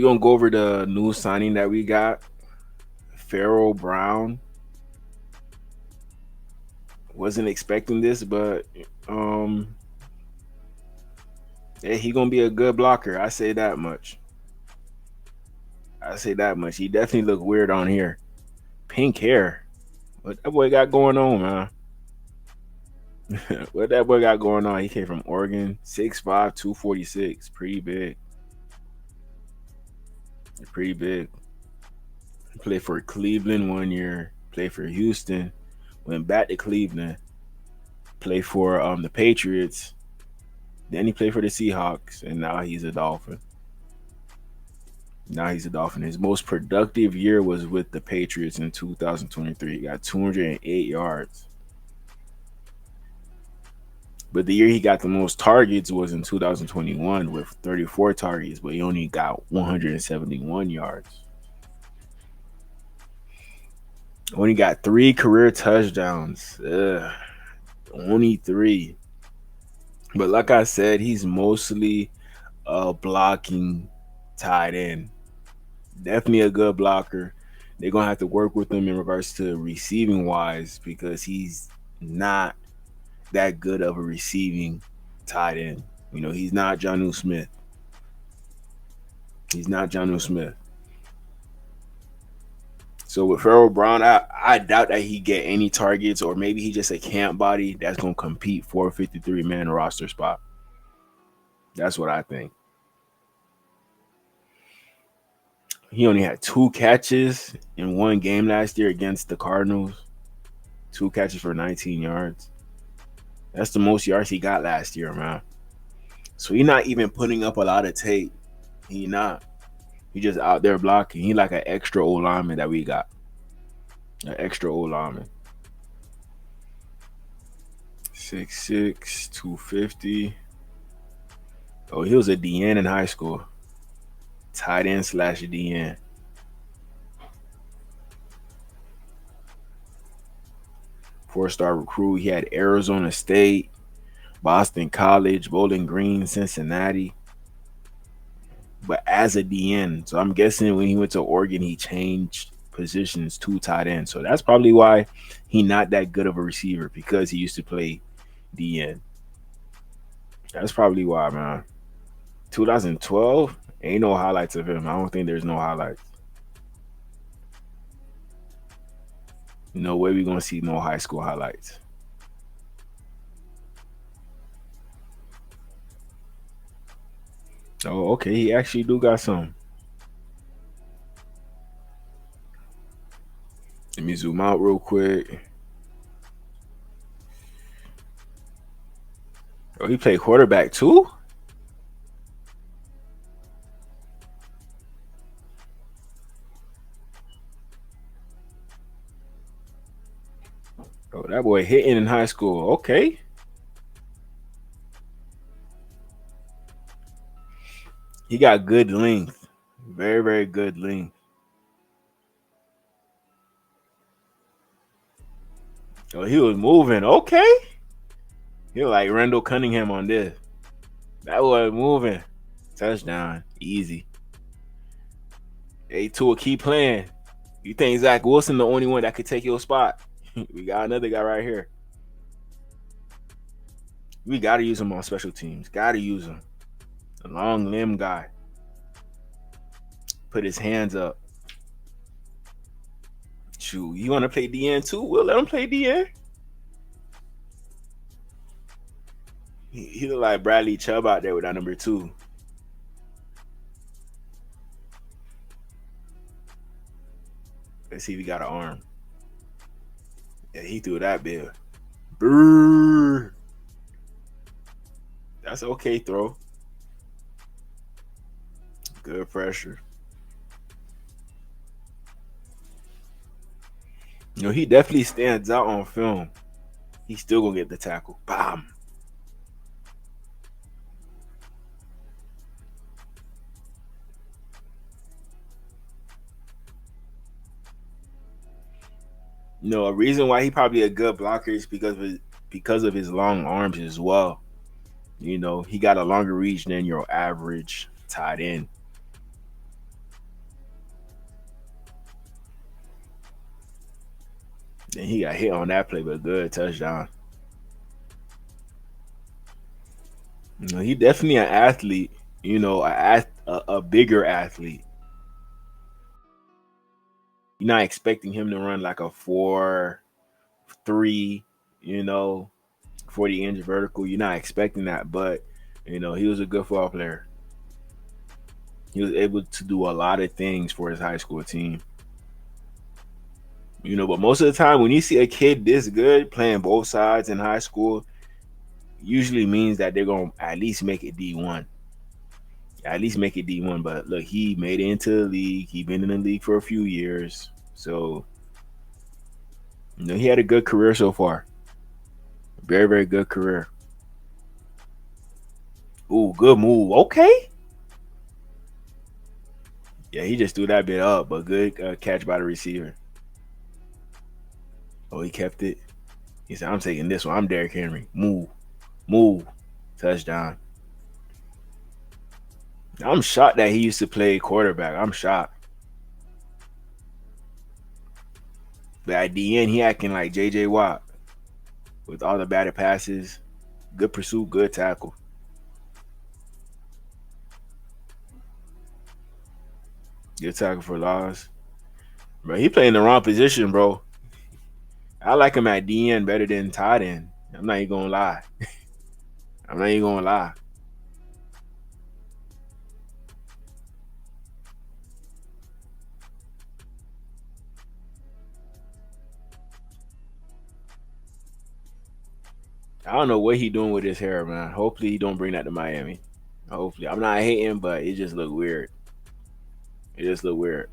we're gonna go over the new signing that we got. Pharaoh Brown. Wasn't expecting this, but um yeah, he gonna be a good blocker. I say that much. I say that much. He definitely look weird on here. Pink hair. What that boy got going on, man? What that boy got going on? He came from Oregon, 6'5", 246. Pretty big. Pretty big. Played for Cleveland 1 year. Played for Houston. Went back to Cleveland. Played for the Patriots. Then he played for the Seahawks, and now he's a Dolphin. Now he's a Dolphin. His most productive year was with the Patriots in 2023. He got 208 yards. But the year he got the most targets was in 2021 with 34 targets, but he only got 171 yards. Only got 3 career touchdowns. Only 3. But like I said, he's mostly a blocking tight end. Definitely a good blocker. They're gonna have to work with him in regards to receiving wise because he's not that good of a receiving tight end. You know, he's not Jonnu Smith. He's not Jonnu Smith. So with Pharaoh Brown, I doubt that he get any targets, or maybe he just a camp body that's gonna compete for a 53-man roster spot. That's what I think. He only had 2 catches in one game last year against the Cardinals. 2 catches for 19 yards. That's the most yards he got last year, man. So he's not even putting up a lot of tape. He not. He just out there blocking. He like an extra old lineman that we got. An extra old lineman. 6'6", 250. Oh, he was a DN in high school. Tight end / DN. Four-star recruit. He had Arizona State, Boston College, Bowling Green, Cincinnati. But as a DN, so I'm guessing when he went to Oregon, he changed positions to tight end. So that's probably why he not that good of a receiver, because he used to play DN. That's probably why, man. 2012, ain't no highlights of him. I don't think there's no highlights. No way we gonna see no high school highlights. Oh, okay. He actually do got some. Let me zoom out real quick. Oh, he played quarterback too? Oh, that boy hitting in high school. Okay. He got good length. Very, very good length. Oh, he was moving. Okay. He was like Randall Cunningham on this. That was moving. Touchdown. Easy. Hey, Tua, keep playing. You think Zach Wilson the only one that could take your spot? We got another guy right here. We got to use him on special teams. Got to use him. The long limb guy. Put his hands up. Shoot, you want to play DN too? We'll let him play DN. He look like Bradley Chubb out there with that number 2. Let's see if he got an arm. Yeah, he threw that bill. Brrr. That's okay throw. Good pressure. You know, he definitely stands out on film. He's still gonna get the tackle. Bam. No, a reason why he probably a good blocker is because of his long arms as well. You know, he got a longer reach than your average tight end. Then he got hit on that play, but good touchdown. He definitely an athlete. A bigger athlete. You're not expecting him to run like a 4.3, you know, 40-inch vertical. You're not expecting that, but he was a good football player. He was able to do a lot of things for his high school team. But most of the time when you see a kid this good playing both sides in high school, usually means that they're gonna at least make it D1. At least make it D1. But look, he made it into the league. He been in the league for a few years. So, he had a good career so far. Very, very good career. Ooh, good move. Okay. Yeah, he just threw that bit up, but good catch by the receiver. Oh, he kept it. He said, I'm taking this one. I'm Derrick Henry. Move. Move. Touchdown. I'm shocked that he used to play quarterback. I'm shocked. But at the end, he acting like J.J. Watt with all the batted passes. Good pursuit, good tackle. Good tackle for loss. Bro, he playing the wrong position, bro. I like him at DN better than tight end. I'm not even gonna lie. I'm not even gonna lie. I don't know what he doing with his hair, man. Hopefully he don't bring that to Miami. Hopefully. I'm not hating, but it just look weird. It just look weird.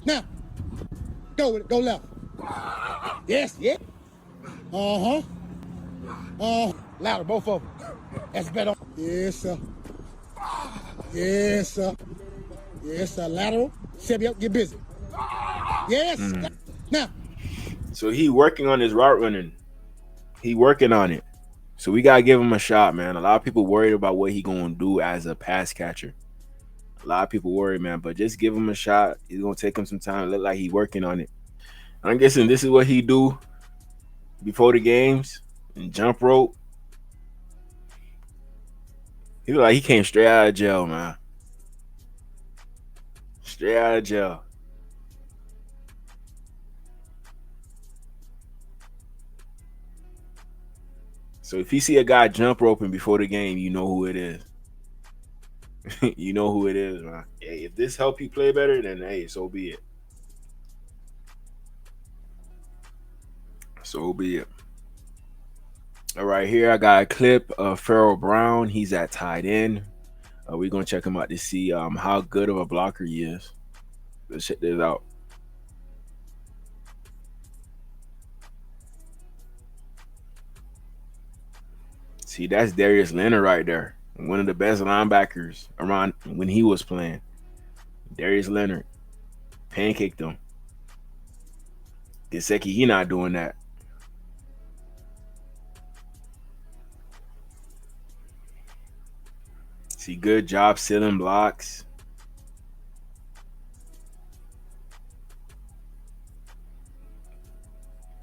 Now, go with it. Go left. Yes, yeah. Uh-huh. Louder, both of them. That's better. Yes, sir. Yes, sir. Yes, sir. Lateral. Step up, get busy. Yes. Now. So he working on his route running. He working on it. So we gotta give him a shot, man. A lot of people worried about what he gonna do as a pass catcher. A lot of people worried, man. But just give him a shot. It's gonna take him some time. It look like he working on it. I'm guessing this is what he do before the games and jump rope. He look like he came straight out of jail, man. Straight out of jail. So if you see a guy jump roping before the game, you know who it is. You know who it is, man. Hey, if this help you play better, then hey, so be it. So be it. All right, here I got a clip of Pharaoh Brown. He's at tight end. We're gonna check him out to see how good of a blocker he is. Let's check this out. See, that's Darius Leonard right there. One of the best linebackers around when he was playing. Darius Leonard. Pancaked him. Gesicki, he not doing that. See, good job sealing blocks.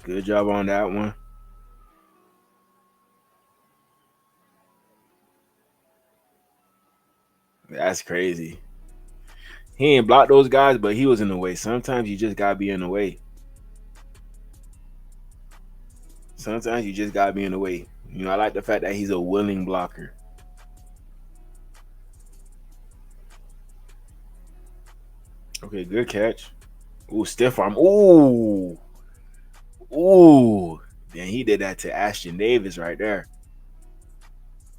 Good job on that one. That's crazy. He ain't blocked those guys, but he was in the way. Sometimes you just gotta be in the way. Sometimes you just gotta be in the way. I like the fact that he's a willing blocker. Okay, good catch. Ooh, stiff arm. Ooh. Ooh. Then he did that to Ashton Davis right there.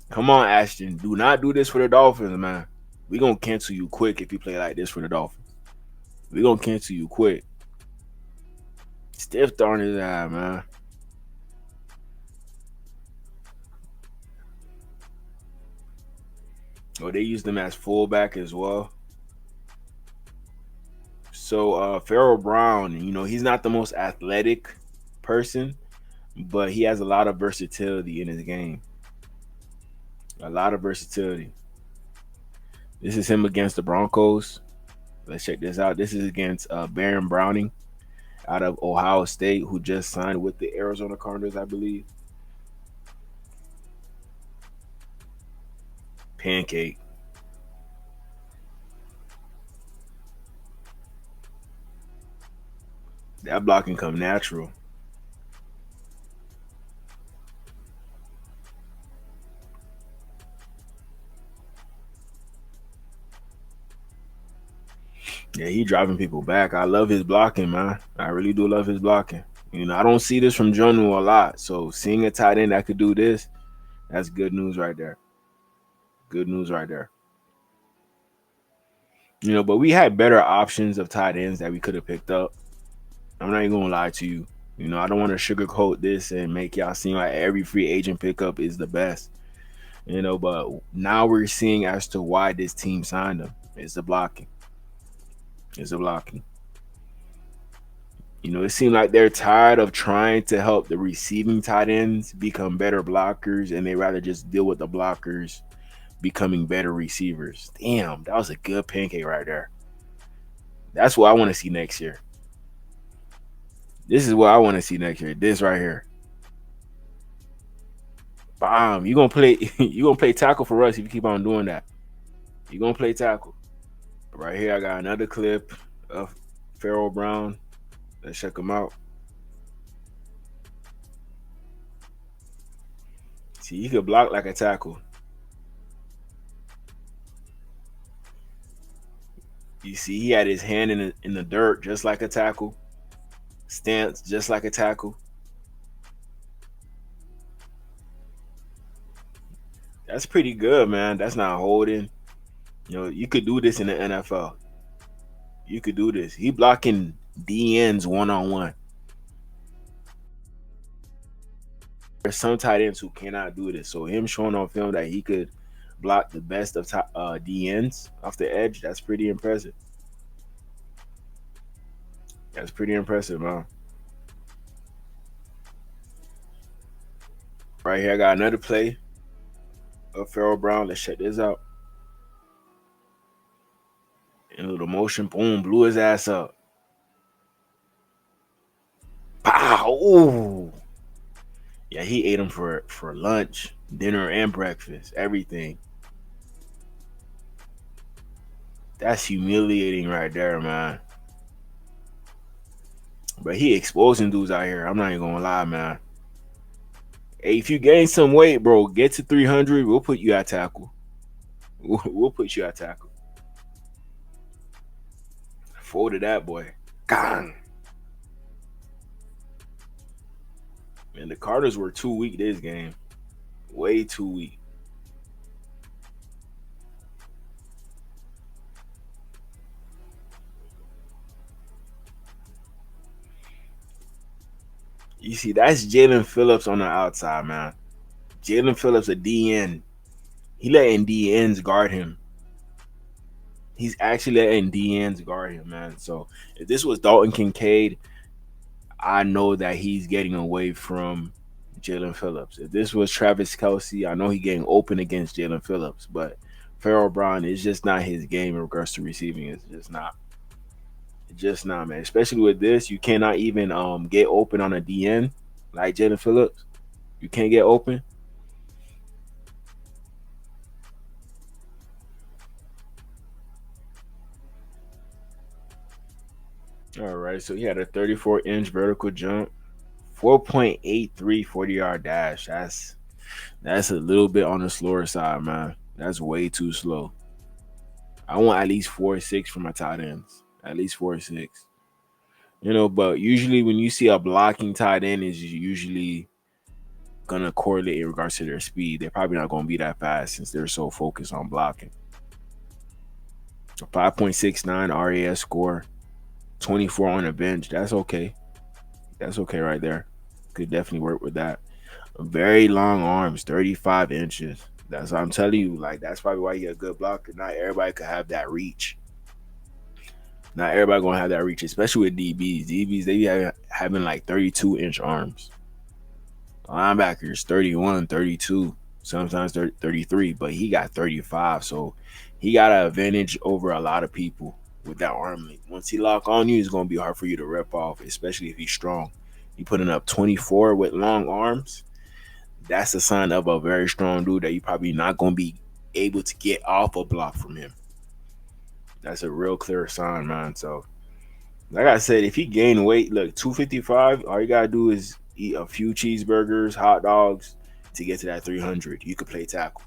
Come on, Ashton. Do not do this for the Dolphins, man. We gonna cancel you quick if you play like this for the Dolphins. We gonna cancel you quick. Stiff throwing his eye, man. Oh, they used him as fullback as well. So Pharaoh Brown, he's not the most athletic person, but he has a lot of versatility in his game. A lot of versatility. This is him against the Broncos. Let's check this out. This is against Baron Browning out of Ohio State who just signed with the Arizona Cardinals, I believe. Pancake. That block can come natural. Yeah, he driving people back. I love his blocking, man. I really do love his blocking. I don't see this from Jonu a lot. So seeing a tight end that could do this, that's good news right there. Good news right there. But we had better options of tight ends that we could have picked up. I'm not even gonna lie to you. I don't want to sugarcoat this and make y'all seem like every free agent pickup is the best. But now we're seeing as to why this team signed him. It's the blocking. It's the blocking. It seemed like they're tired of trying to help the receiving tight ends become better blockers, and they rather just deal with the blockers becoming better receivers. Damn, that was a good pancake right there. That's what I want to see next year. This is what I want to see next year. This right here. Bomb. You gonna play you gonna play tackle for us if you keep on doing that. You gonna play tackle. Right here I got another clip of Pharaoh Brown. Let's check him out. See, he could block like a tackle. You see, he had his hand in the dirt just like a tackle. Stance just like a tackle. That's pretty good, man. That's not holding. You could do this in the NFL. You could do this. He blocking DNs one on one. There's some tight ends who cannot do this. So him showing on film that he could block the best of DNs off the edge, that's pretty impressive. That's pretty impressive, man. Right here, I got another play of Pharaoh Brown. Let's check this out. In a little motion, boom, blew his ass up. Pow! Ooh. Yeah, he ate him for lunch, dinner, and breakfast. Everything. That's humiliating right there, man. But he exposing dudes out here. I'm not even gonna lie, man. Hey, if you gain some weight, bro, get to 300. We'll put you at tackle. We'll put you at tackle. Folded that boy. Gone. Man, the Cardinals were too weak this game. Way too weak. You see, that's Jalen Phillips on the outside, man. Jalen Phillips, a DN. He letting DNs guard him. He's actually letting DNs guard him, man. So if this was Dalton Kincaid, I know that he's getting away from Jalen Phillips. If this was Travis Kelsey, I know he's getting open against Jalen Phillips. But Pharaoh Brown is just not his game in regards to receiving. It's just not. It's just not, man. Especially with this, you cannot even get open on a DN like Jalen Phillips. You can't get open. All right, so he had a 34-inch vertical jump, 4.83 40-yard dash. That's a little bit on the slower side, man. That's way too slow. I want at least 4.6 for my tight ends. At least 4.6. But usually when you see a blocking tight end is usually gonna correlate in regards to their speed. They're probably not gonna be that fast since they're so focused on blocking. A 5.69 RAS score, 24 on the bench. That's okay. That's okay right there. Could definitely work with that. Very long arms, 35 inches. That's what I'm telling you. Like, that's probably why you're a good blocker. Not everybody could have that reach. Not everybody gonna have that reach, especially with DBs. DBs, they be having like 32-inch arms. Linebackers, 31, 32, sometimes 33, but he got 35. So he got an advantage over a lot of people with that arm length. Once he lock on you, it's gonna be hard for you to rep off, especially if he's strong. You putting up 24 with long arms, that's a sign of a very strong dude that you probably not gonna be able to get off a block from him. That's a real clear sign, man. So, like I said, if he gain weight, look, 255, all you gotta do is eat a few cheeseburgers, hot dogs to get to that 300. You could play tackle.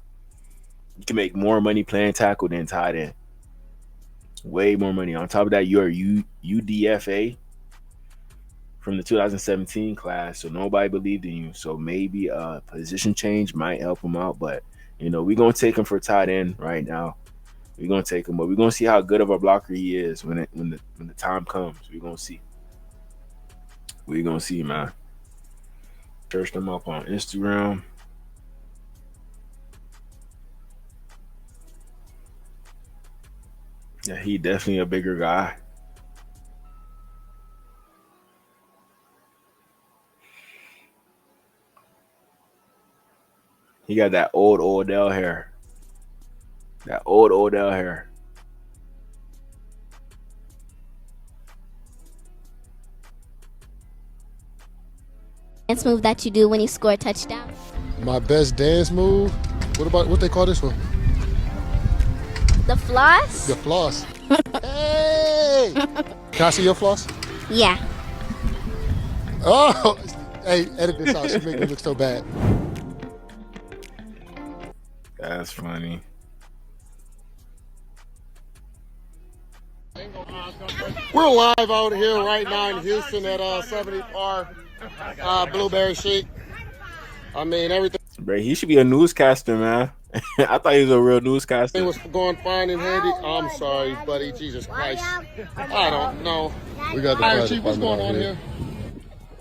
You can make more money playing tackle than tight end. Way more money. On top of that, you're UDFA from the 2017 class, so nobody believed in you. So maybe a position change might help him out. But we're gonna take him for tight end right now. We're gonna take him, but we're gonna see how good of a blocker he is when the time comes. We're gonna see. We're gonna see, man. Search them up on Instagram. Yeah, he definitely a bigger guy. He got that old Odell hair. That old Odell hair. Dance move that you do when you score a touchdown? My best dance move? What they call this one? The floss? The floss. Hey! Can I see your floss? Yeah. Oh! Hey, edit this out. She make me look so bad. That's funny. We're live out here right now in Houston at 70R Blueberry Shake. I mean, everything Bro, he should be a newscaster, man. I thought he was a real newscaster. was going fine and handy. I'm sorry, buddy. Jesus Christ. I don't know. We got the fire Chief, what's going on here?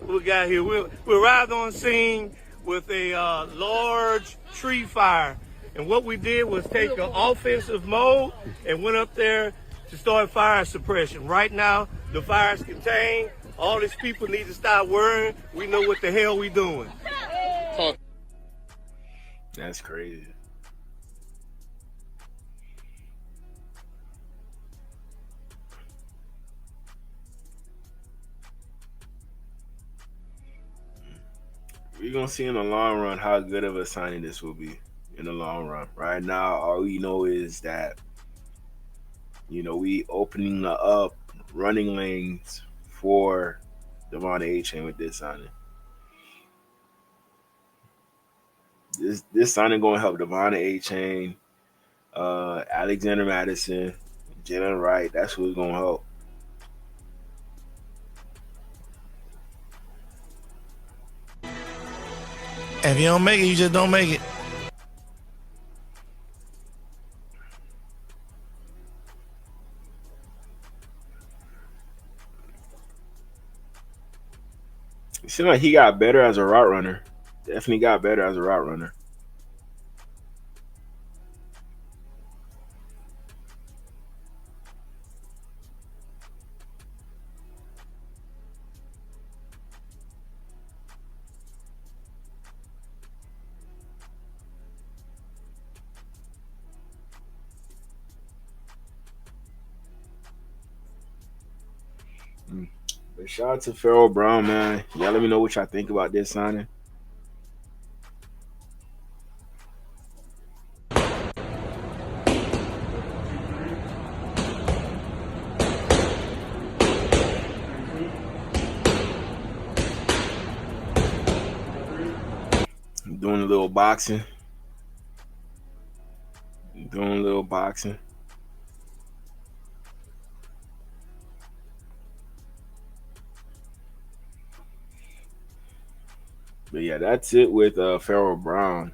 We got here. We arrived on scene with a large tree fire. And what we did was take an offensive mode and went up there to start fire suppression. Right now, the fire is contained. All these people need to stop worrying. We know what the hell we doing. That's crazy. We're gonna see in the long run how good of a signing this will be in the long run. Right now, all we know is that we opening up running lanes for Devon A-Chain with this signing. This signing gonna help Devon A-Chain, Alexander Madison, Jalen Wright. That's who's gonna help. If you don't make it, you just don't make it. It seems like he got better as a route runner. Definitely got better as a route runner. But shout out to Pharaoh Brown, man. Y'all let me know what y'all think about this signing. Doing a little boxing. Doing a little boxing. But yeah, that's it with Pharaoh Brown.